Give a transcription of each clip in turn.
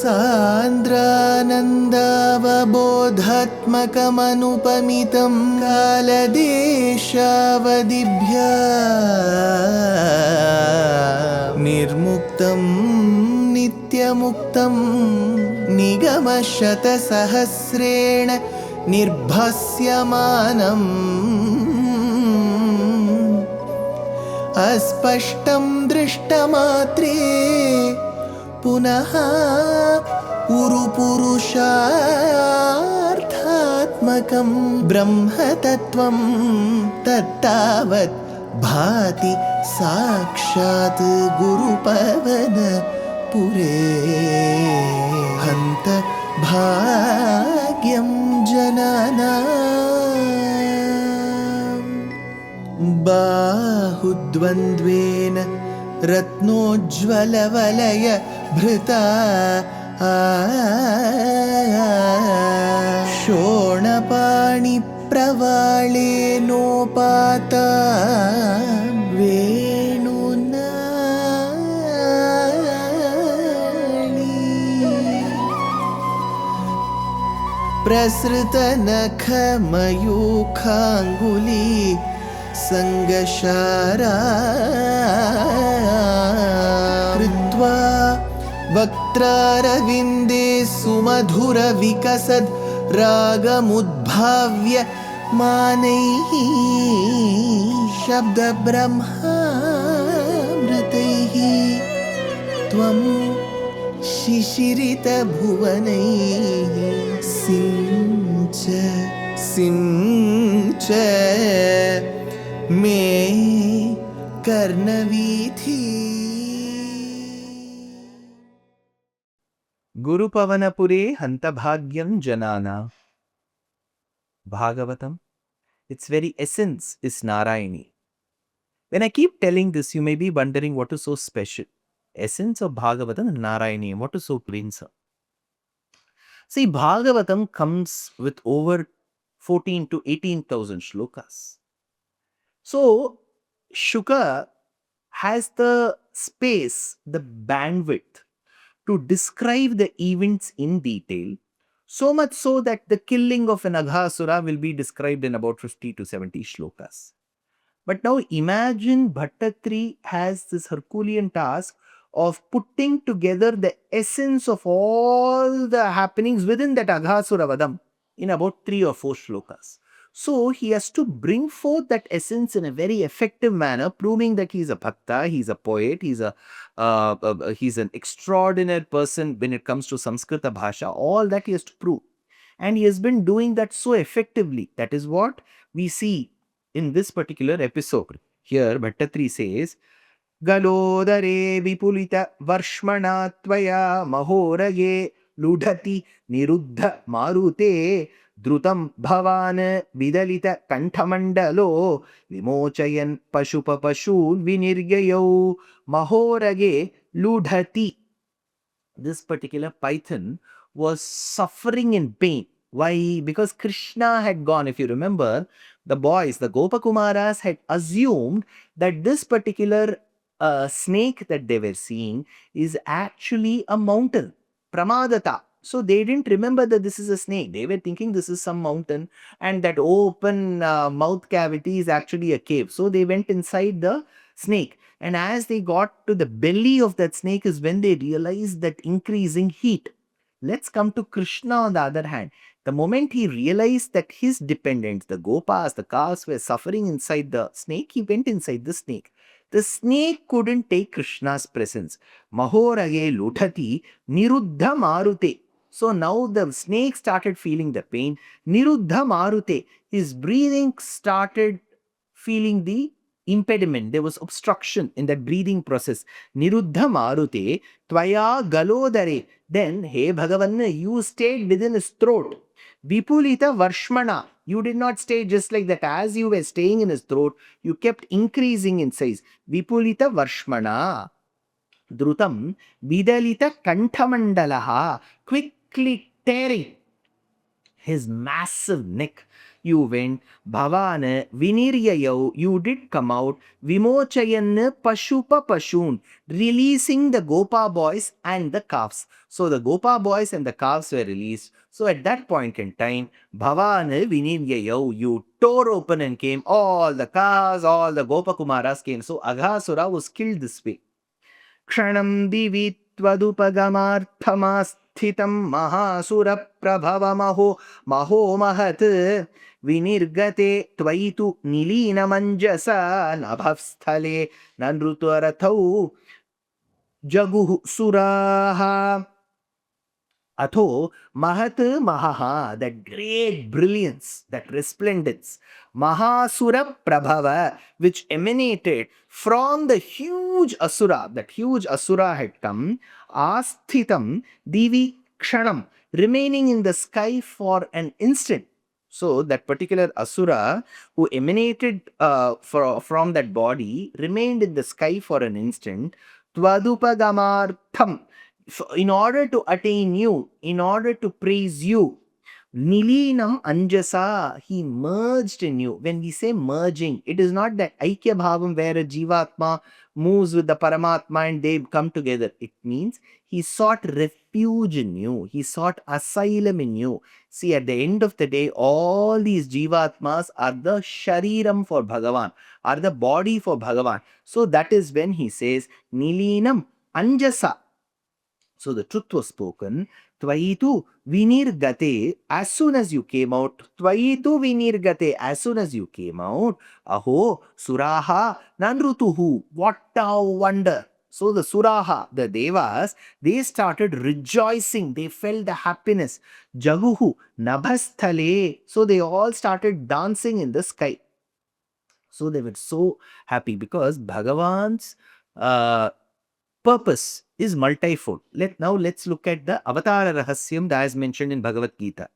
सान्द्रानन्दावबोधात्मकमनुपमितं कालदेशावदिभ्या निर्मुक्तं नित्यमुक्तं निगमशतसहस्रेण निर्भास्यमानम् अस्पष्टं दृष्टमात्रे पुनः उरुपुरुषार्थात्मकं ब्रह्मतत्त्वं तत्तावत् भाति साक्षात् गुरुपवनपुरे हन्त भाग्यं जनानां बाहुद्वन्द्वेन रत्नोज्ज्वलवलय भृता शोणपाणिप्रवाळेनोपाता वेणुनाळी प्रसृतनखमयूखाङ्गुली सङ्गशारा कृत्वा वक्त्रारविन्दे सुमधुरविकसद् रागमुद्भाव्य मानैः शब्दब्रह्मामृतैः त्वं शिशिरितभुवनैः सिञ्च सिञ्च मे कर्णवीथि Gurupavanapure Hantabhagyam Janana. Bhagavatam, its very essence is Narayani. When I keep telling this, you may be wondering what is so special. Essence of Bhagavatam and Narayaneeyam, what is so plain, sir? See, Bhagavatam comes with over 14 to 18,000 shlokas. So, Shuka has the space, the bandwidth to describe the events in detail, so much so that the killing of an Aghasura will be described in about 50 to 70 shlokas. But now imagine Bhattatiri has this Herculean task of putting together the essence of all the happenings within that Aghasura Vadam in about 3 or 4 shlokas. So he has to bring forth that essence in a very effective manner, proving that he is a bhakta, he is a poet, he's an extraordinary person when it comes to Samskrita Bhasha. All that he has to prove. And he has been doing that so effectively. That is what we see in this particular episode. Here Bhattatiri says, Galodare vipulita varshmana tvaya mahorage ludhati niruddha marute drutam bhavan vidalita kanthamandalo vimochayan pashupa pashul vinirgayo mahorage ludhati. This particular python was suffering in pain. Why? Because Krishna had gone. If you remember, the boys, the Gopakumaras had assumed that this particular snake that they were seeing is actually a mountain, Pramadata. So they didn't remember that this is a snake. They were thinking this is some mountain and that open mouth cavity is actually a cave. So they went inside the snake. And as they got to the belly of that snake is when they realized that increasing heat. Let's come to Krishna on the other hand. The moment he realized that his dependents, the gopas, the cows were suffering inside the snake, he went inside the snake. The snake couldn't take Krishna's presence. Mahorage luthati niruddha marute. So now the snake started feeling the pain. Niruddha marute. His breathing started feeling the impediment. There was obstruction in that breathing process. Niruddha marute tvaya galodare. Then, hey Bhagavan, you stayed within his throat. Vipulita varshmana. You did not stay just like that. As you were staying in his throat, you kept increasing in size. Vipulita varshmana. Drutam vidalita kanthamandalaha. Quickly tearing his massive neck. you went, Bhavana Viniryayau, you did come out, Vimochayan Pashupa Pashun, releasing the Gopa boys and the calves. So the Gopa boys and the calves were released. So at that point in time, Bhavana Viniryayau, you tore open and came, all the calves, all the Gopa Kumaras came. So Aghasura was killed this way. क्षणं दिवि त्वदुपगमार्थमास्थितं महासुरप्रभवमहो महो महत् विनिर्गते त्वयि तु निलीनमञ्जसा नभःस्थले ननृतरथौ जगुः सुराः Atho Mahat Mahaha, that great brilliance, that resplendence, Mahasura Prabhava, which emanated from the huge Asura, that huge Asura had come, Asthitam Divi Kshanam, remaining in the sky for an instant. So that particular Asura who emanated from that body remained in the sky for an instant. Tvadupagamartham, in order to attain you, in order to praise you. Nilinam Anjasa, he merged in you. When we say merging, it is not that Aikya Bhavam where a Jivatma moves with the Paramatma and they come together. It means he sought refuge in you. He sought asylum in you. See, at the end of the day, all these Jivatmas are the Shariram for Bhagavan, are the body for Bhagavan. So that is when he says, Nilinam Anjasa. So the truth was spoken. Tvaitu vinirgate, as soon as you came out. Tvaitu vinirgate, as soon as you came out. Aho suraha nanrutuhu. What a wonder. So the suraha, the devas, they started rejoicing. They felt the happiness. Jaguhu nabhasthale. So they all started dancing in the sky. So they were so happy because Bhagavan's purpose is multifold. Now let's look at the Avatara Rahasyam that is mentioned in Bhagavad Gita.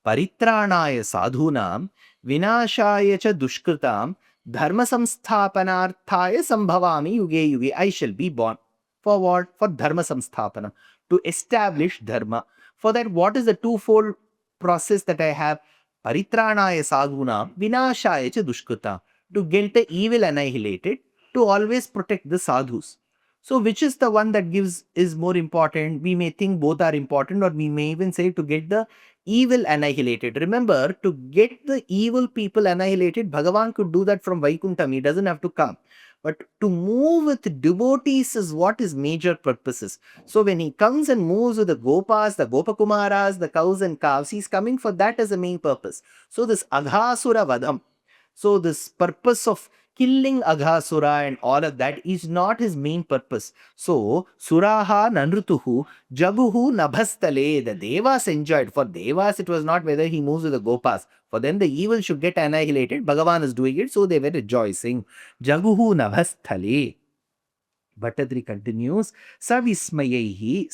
Paritranaya sadhunam vinashaya cha dushkritam dharma samsthapanarthaya sambhavami yuge yuge. I shall be born. For what? For dharma samsthapana. To establish dharma. For that, what is the twofold process that I have? Paritranaya sadhunam vinashaya cha dushkritam. To get the evil annihilated, to always protect the sadhus. So which is the one that is more important? We may think both are important, or we may even say to get the evil annihilated. Remember, to get the evil people annihilated, Bhagavan could do that from Vaikuntham. He doesn't have to come. But to move with devotees is what his major purpose is. So when he comes and moves with the Gopas, the Gopakumaras, the cows and calves, he's coming for that as a main purpose. So this Aghasura Vadam, so this purpose of killing Aghasura and all of that is not his main purpose. So, Suraha Nanrutuhu Jaguhu Nabhastale, the Devas enjoyed. For Devas, it was not whether he moves with the Gopas. For them, the evil should get annihilated. Bhagavan is doing it, so they were rejoicing. Jaguhu Nabhastale. Bhattatiri continues, Savismayehi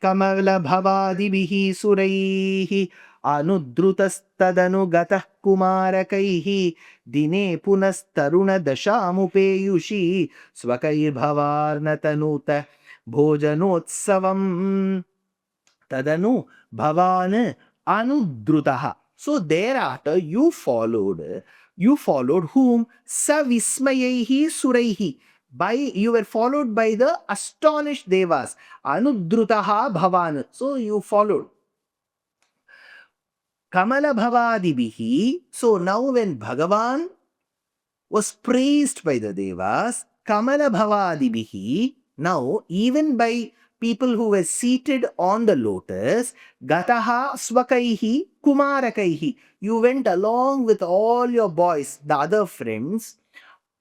Kamala Bhavadibihi Suraihi Anudrutasthadanugatah Kumarakaihi Dine Punastaruna Dashamupeyushi Swakair Bhavarnatanuta Bhojanotsavam Tadanu Bhavan Anudrutaha. So thereafter you followed whom? Savismayehi Suraihi. You were followed by the astonished devas. Anudrutaha Bhavan. So you followed. Kamala Bhavadibihi. So now when Bhagavan was praised by the devas, Kamala Bhavadibihi, now even by people who were seated on the lotus, Gataha Swakaihi Kumarakaihi. You went along with all your boys, the other friends,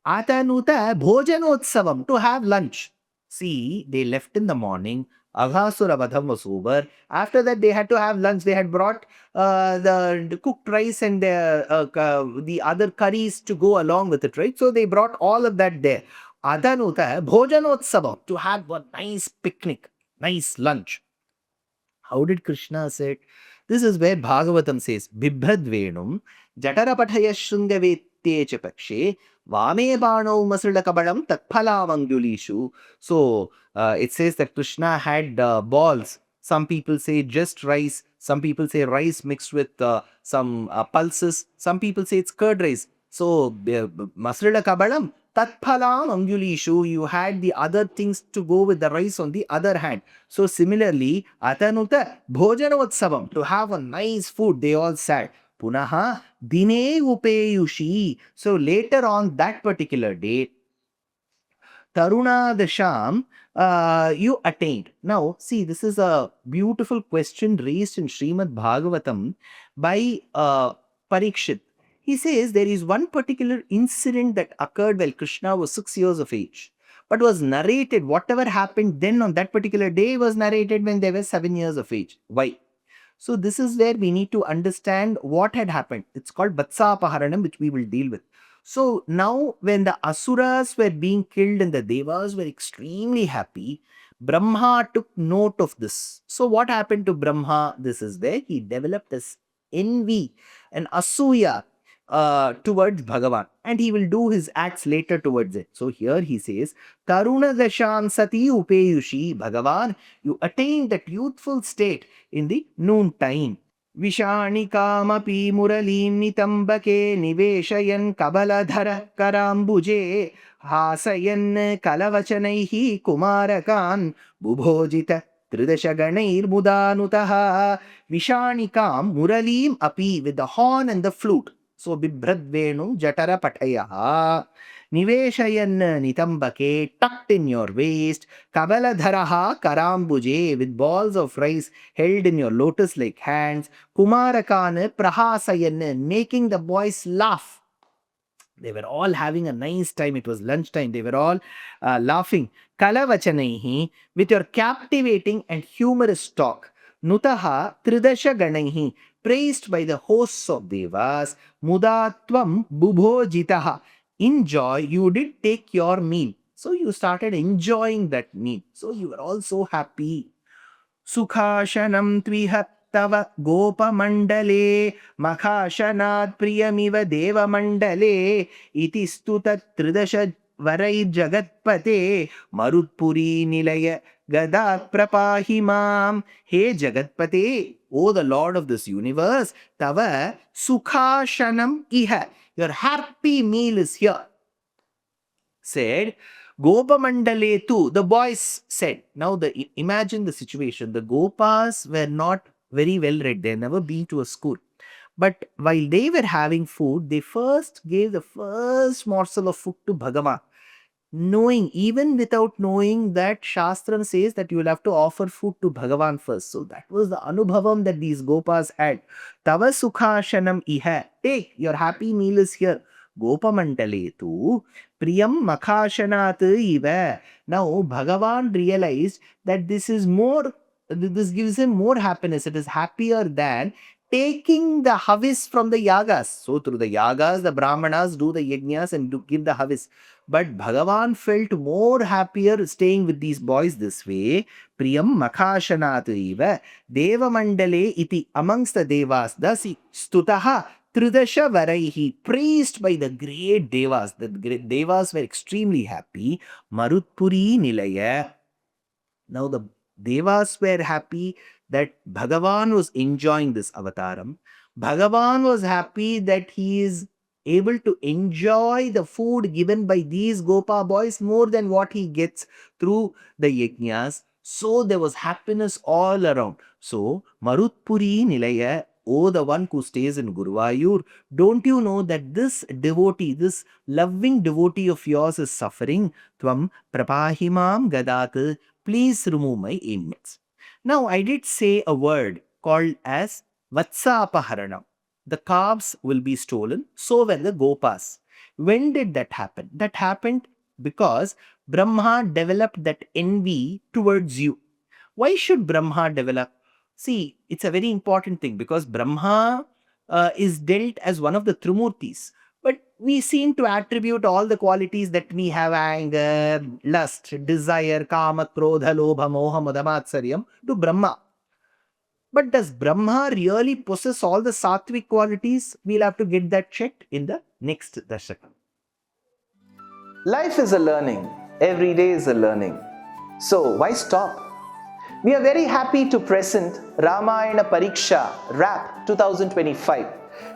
Atanuta Bhojanotsavam, to have lunch. See, they left in the morning. Aghasura Vadham was over. After that, they had to have lunch. They had brought the cooked rice and the other curries to go along with it, right? So they brought all of that there. Atanuta Bhojanotsavam, to have a nice picnic, nice lunch. How did Krishna say it? This is where Bhagavatam says, Bibhadvenum Jatarapataya Shungavetye Pakshe Vame Bano Masrulakabaram Tatphalamangdulishu. So it says that Krishna had balls Some people say just rice. Some people say rice mixed with some pulses. Some people say it's curd rice. So, masrila kabalam, tatphalam angulishu, you had the other things to go with the rice on the other hand. So, similarly, atanuta bhojanotsavam, to have a nice food, they all sat. Punaha dine upeyushi. So, later on that particular day, Taruna Dasham, you attained. Now, see, this is a beautiful question raised in Srimad Bhagavatam by Parikshit. He says there is one particular incident that occurred while Krishna was 6 years of age, but was narrated, whatever happened then on that particular day was narrated when they were 7 years of age. Why? So, this is where we need to understand what had happened. It's called Vatsapaharanam, which we will deal with. So, now when the Asuras were being killed and the Devas were extremely happy, Brahma took note of this. So, what happened to Brahma? This is where he developed this envy and asuya towards Bhagavan, and he will do his acts later towards it. So, here he says, Taruna Dashan Sati Upeyushi, Bhagavan, you attain that youthful state in the noontime. Vishanikamapi muralim nitambake niveshayan kabaladhara karambuje hasayan kalavachanaihi kumarakan bubhojita tridashaganair mudanutaha. Vishanikam muralim api, with the horn and the flute. So, bibhradvenu jatara patayaha. Niveshayan nitambake, tucked in your waist. Kabaladharaha karambuje, with balls of rice held in your lotus-like hands. Kumarakan prahasayan, making the boys laugh. They were all having a nice time. It was lunchtime. They were all laughing. Kalavachanaihi, with your captivating and humorous talk. Nutaha tridasha ganaihi, praised by the hosts of devas. Mudatvam bubhojitaha, in joy you did take your meal. So you started enjoying that meal. So you were all so happy. Sukhashanam tvihat tava gopamandale makhashanat priyamiva devamandale iti stutat tridasha varai jagatpate marutpuri nilaya gadat prapahimam. Hey Jagatpate, O the Lord of this universe, tava sukhashanam iha, your happy meal is here. Said Gopamandale too, the boys said. Now imagine the situation. The Gopas were not very well read. They had never been to a school. But while they were having food, they first gave the first morsel of food to Bhagavan, knowing, even without knowing, that Shastram says that you will have to offer food to Bhagavan first. So that was the anubhavam that these Gopas had. Tava sukhashanam iha, take, your happy meal is here. Gopamandale tu priyam makhashanat iva. Now Bhagavan realized that this gives him more happiness. It is happier than taking the havis from the yagas. So through the yagas, the brahmanas do the yajnas and give the havis. But Bhagavan felt more happier staying with these boys this way. Priyam makhashanat iva devamandale iti, amongst the devas. Thus stutaha tridasha varaihi, praised by the great devas. The great devas were extremely happy. Marutpuri nilaya. Now the devas were happy that Bhagavan was enjoying this avataram. Bhagavan was happy that he is able to enjoy the food given by these Gopa boys more than what he gets through the yajnas. So there was happiness all around. So Marutpuri Nilaya, oh the one who stays in Guruvayur, don't you know that this devotee, this loving devotee of yours is suffering? Tvam prapahimam gadat, please remove my ailments. Now, I did say a word called as Vatsapaharanam. The calves will be stolen, so were the Gopas. When did that happen? That happened because Brahma developed that envy towards you. Why should Brahma develop? See, it's a very important thing because Brahma is dealt as one of the Trimurtis. But we seem to attribute all the qualities that we have: anger, lust, desire, kama, krodha, lobha, moha, madamatsariyam, to Brahma. But does Brahma really possess all the sattvic qualities? We'll have to get that checked in the next Dashakam. Life is a learning. Every day is a learning. So why stop? We are very happy to present Ramayana Pariksha RAP 2025.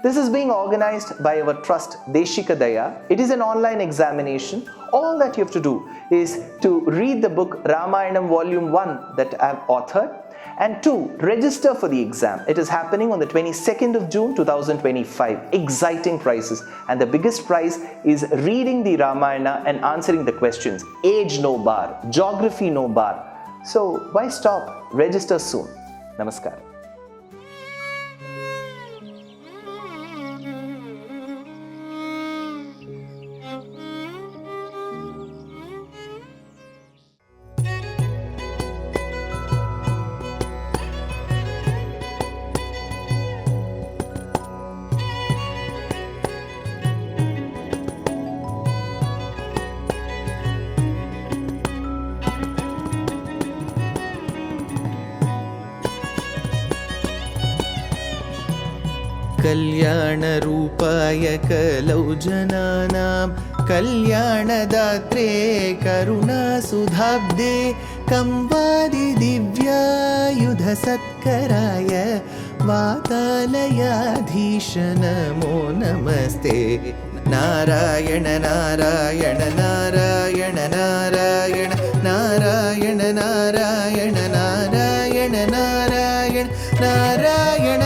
This is being organized by our trust Deshika Daya. It is an online examination. All that you have to do is to read the book Ramayanam Volume 1 that I have authored, and 2, register for the exam. It is happening on the 22nd of June 2025. Exciting prizes, and the biggest prize is reading the Ramayana and answering the questions. Age no bar, geography no bar. So why stop? Register soon. Namaskar. कल्याणरूपाय कलौ जनानां कल्याणदात्रे करुणासुधाब्दे कंवादिदिव्यायुधसत्कराय वातालयाधीश नमो नमस्ते। नारायण नारायण नारायण नारायण नारायण नारायण नारायण नारायण नारायण